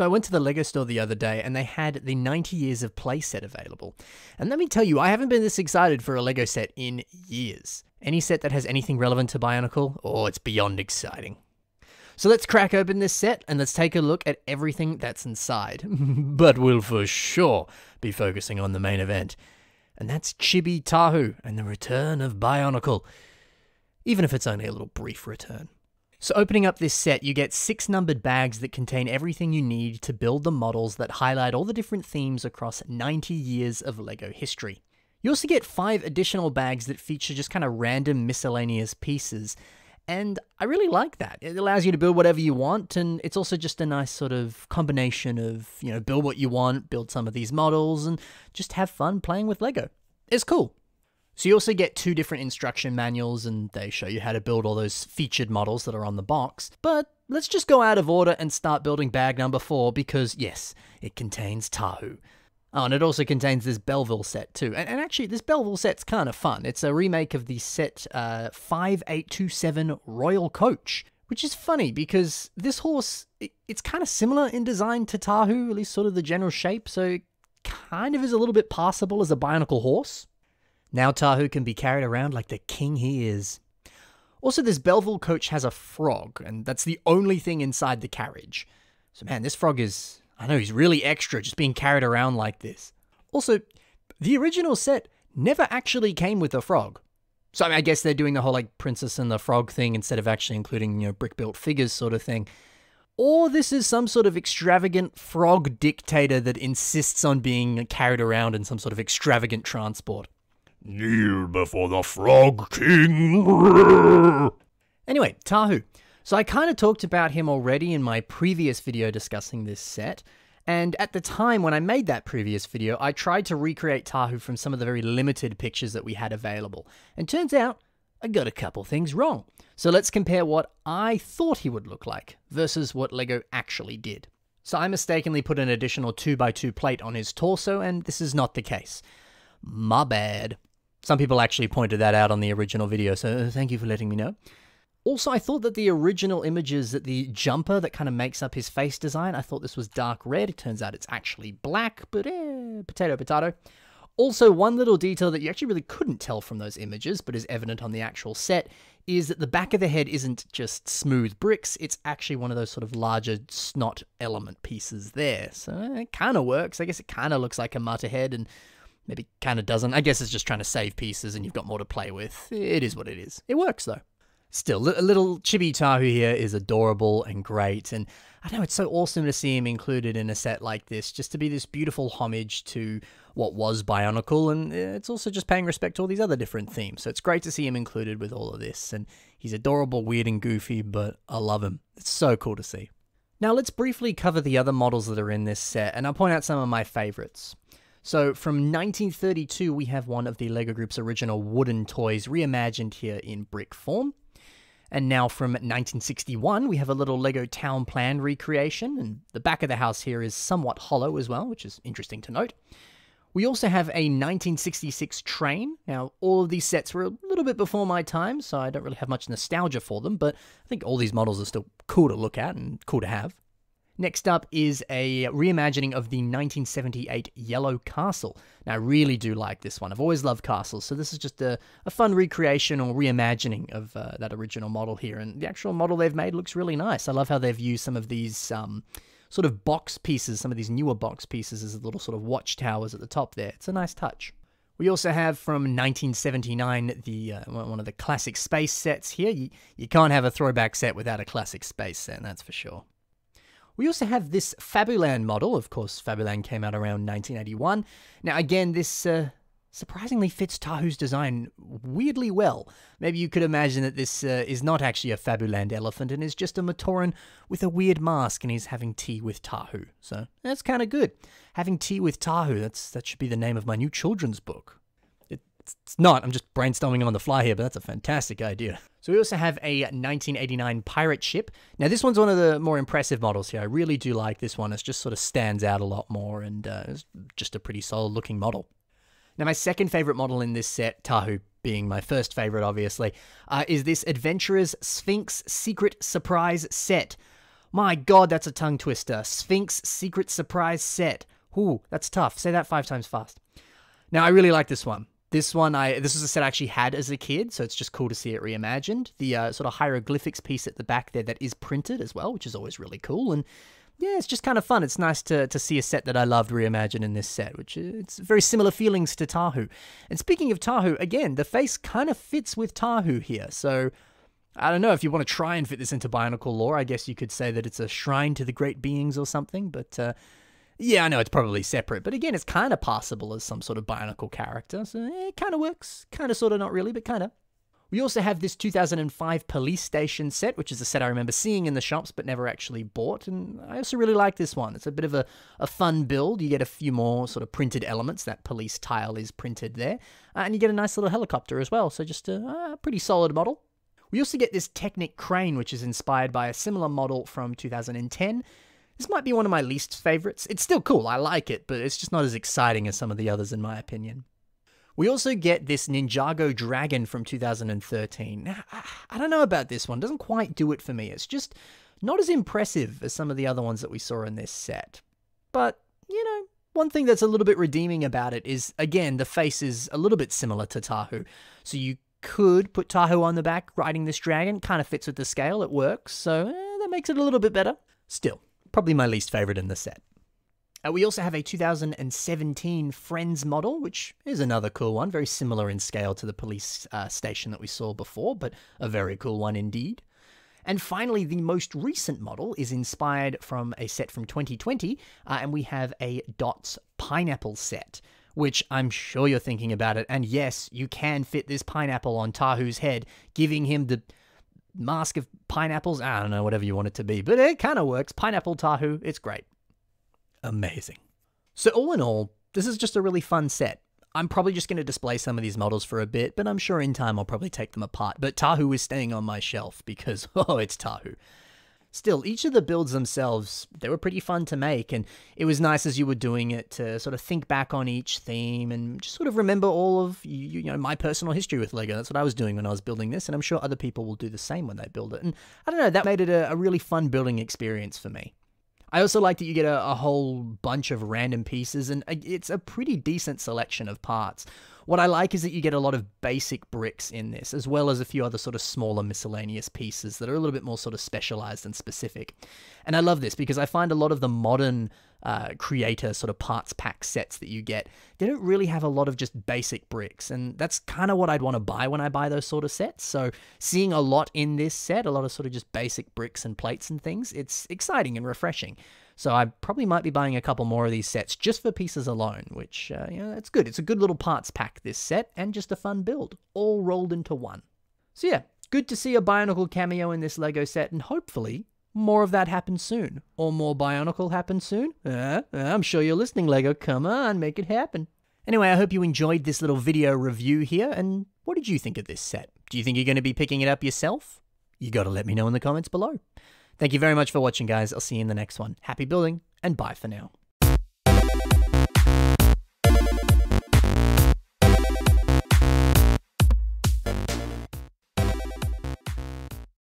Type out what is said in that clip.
So I went to the LEGO store the other day and they had the 90 Years of Play set available. And let me tell you, I haven't been this excited for a LEGO set in years. Any set that has anything relevant to Bionicle, oh, it's beyond exciting. So let's crack open this set and let's take a look at everything that's inside. But we'll for sure be focusing on the main event. And that's Chibi Tahu and the return of Bionicle. Even if it's only a little brief return. So opening up this set, you get 6 numbered bags that contain everything you need to build the models that highlight all the different themes across 90 years of LEGO history. You also get 5 additional bags that feature just kind of random miscellaneous pieces, and I really like that. It allows you to build whatever you want, and it's also just a nice sort of combination of, you know, build what you want, build some of these models, and just have fun playing with LEGO. It's cool. So you also get 2 different instruction manuals and they show you how to build all those featured models that are on the box. But let's just go out of order and start building bag number 4 because yes, it contains Tahu. Oh, and it also contains this Belleville set too. And actually this Belleville set's kind of fun. It's a remake of the set 5827 Royal Coach, which is funny because this horse, it's kind of similar in design to Tahu, at least sort of the general shape. So it kind of is a little bit passable as a Bionicle horse. Now Tahu can be carried around like the king he is. Also, this Belleville coach has a frog, and that's the only thing inside the carriage. So man, this frog is, I know, he's really extra just being carried around like this. Also, the original set never actually came with a frog. So I mean, I guess they're doing the whole like Princess and the Frog thing instead of actually including, you know, brick-built figures sort of thing. Or this is some sort of extravagant frog dictator that insists on being carried around in some sort of extravagant transport. Kneel before the Frog King. Anyway, Tahu. So I kind of talked about him already in my previous video discussing this set, and at the time when I made that previous video, I tried to recreate Tahu from some of the very limited pictures that we had available, and turns out I got a couple things wrong. So let's compare what I thought he would look like versus what LEGO actually did. So I mistakenly put an additional 2x2 plate on his torso, and this is not the case. My bad. Some people actually pointed that out on the original video, so thank you for letting me know. Also, I thought that the original images, that the jumper that kind of makes up his face design, I thought this was dark red. It turns out it's actually black, but potato, potato. Also, one little detail that you actually really couldn't tell from those images, but is evident on the actual set, is that the back of the head isn't just smooth bricks, it's actually one of those sort of larger snot element pieces there. So it kind of works. I guess it kind of looks like a Mata head, and maybe kind of doesn't. I guess it's just trying to save pieces and you've got more to play with. It is what it is. It works though. Still, a little Chibi Tahu here is adorable and great, and I know it's so awesome to see him included in a set like this, just to be this beautiful homage to what was Bionicle, and it's also just paying respect to all these other different themes. So it's great to see him included with all of this, and he's adorable, weird, and goofy, but I love him. It's so cool to see. Now let's briefly cover the other models that are in this set, and I'll point out some of my favorites. So from 1932, we have one of the LEGO Group's original wooden toys reimagined here in brick form. And now from 1961, we have a little LEGO town plan recreation, and the back of the house here is somewhat hollow as well, which is interesting to note. We also have a 1966 train. Now, all of these sets were a little bit before my time, so I don't really have much nostalgia for them, but I think all these models are still cool to look at and cool to have. Next up is a reimagining of the 1978 Yellow Castle. Now, I really do like this one. I've always loved castles, so this is just a fun recreation or reimagining of that original model here. And the actual model they've made looks really nice. I love how they've used some of these sort of box pieces, some of these newer box pieces as little sort of watchtowers at the top there. It's a nice touch. We also have from 1979 the one of the classic space sets here. You can't have a throwback set without a classic space set, that's for sure. We also have this Fabuland model. Of course, Fabuland came out around 1981. Now, again, this surprisingly fits Tahu's design weirdly well. Maybe you could imagine that this is not actually a Fabuland elephant and is just a Matoran with a weird mask and he's having tea with Tahu. So that's kind of good. Having tea with Tahu, that should be the name of my new children's book. It's not, I'm just brainstorming on the fly here, but that's a fantastic idea. So we also have a 1989 pirate ship. Now this one's one of the more impressive models here. I really do like this one. It just sort of stands out a lot more and it's just a pretty solid looking model. Now my second favorite model in this set, Tahu being my first favorite obviously, is this Adventurous Sphinx Secret Surprise set. My god, that's a tongue twister. Sphinx Secret Surprise Set. Ooh, that's tough. Say that 5 times fast. Now, I really like this one. This is a set I actually had as a kid, so it's just cool to see it reimagined. The sort of hieroglyphics piece at the back there that is printed as well, which is always really cool. And yeah, it's just kind of fun. It's nice to see a set that I loved reimagined in this set, which it's very similar feelings to Tahu. And speaking of Tahu, again, the face kind of fits with Tahu here. So I don't know if you want to try and fit this into Bionicle lore. I guess you could say that it's a shrine to the great beings or something, but yeah, I know it's probably separate, but again, it's kind of passable as some sort of Bionicle character, so it kind of works. Kind of, sort of, not really, but kind of. We also have this 2005 Police Station set, which is a set I remember seeing in the shops but never actually bought, and I also really like this one. It's a bit of a fun build. You get a few more sort of printed elements. That police tile is printed there, and you get a nice little helicopter as well, so just a pretty solid model. We also get this Technic Crane, which is inspired by a similar model from 2010. This might be one of my least favorites. It's still cool, I like it, but it's just not as exciting as some of the others in my opinion. We also get this Ninjago Dragon from 2013. I don't know about this one, it doesn't quite do it for me. It's just not as impressive as some of the other ones that we saw in this set. But, you know, one thing that's a little bit redeeming about it is, again, the face is a little bit similar to Tahu. So you could put Tahu on the back riding this dragon, kind of fits with the scale, it works, so that makes it a little bit better. Still, probably my least favorite in the set. We also have a 2017 Friends model, which is another cool one, very similar in scale to the police station that we saw before, but a very cool one indeed. And finally, the most recent model is inspired from a set from 2020, and we have a Dots Pineapple set, which I'm sure you're thinking about it, and yes, you can fit this pineapple on Tahu's head, giving him the mask of pineapples. I don't know, whatever you want it to be, but it kind of works. Pineapple Tahu, it's great. Amazing. So all in all, this is just a really fun set. I'm probably just going to display some of these models for a bit, but I'm sure in time I'll probably take them apart. But Tahu is staying on my shelf because, oh, it's Tahu. Still, each of the builds themselves, they were pretty fun to make, and it was nice as you were doing it to sort of think back on each theme and just sort of remember all of, you know, my personal history with LEGO. That's what I was doing when I was building this, and I'm sure other people will do the same when they build it. And I don't know, that made it a really fun building experience for me. I also like that you get a whole bunch of random pieces, and it's a pretty decent selection of parts. What I like is that you get a lot of basic bricks in this, as well as a few other sort of smaller miscellaneous pieces that are a little bit more sort of specialized and specific. And I love this because I find a lot of the modern creator sort of parts pack sets that you get, they don't really have a lot of just basic bricks, and that's kind of what I'd want to buy when I buy those sort of sets. So seeing a lot in this set, a lot of sort of just basic bricks and plates and things, it's exciting and refreshing. So I probably might be buying a couple more of these sets just for pieces alone, which, you know, that's good. It's a good little parts pack, this set, and just a fun build, all rolled into one. So yeah, good to see a Bionicle cameo in this LEGO set, and hopefully more of that happens soon. Or more Bionicle happens soon. I'm sure you're listening, LEGO. Come on, make it happen. Anyway, I hope you enjoyed this little video review here, and what did you think of this set? Do you think you're going to be picking it up yourself? You got to let me know in the comments below. Thank you very much for watching, guys. I'll see you in the next one. Happy building, and bye for now.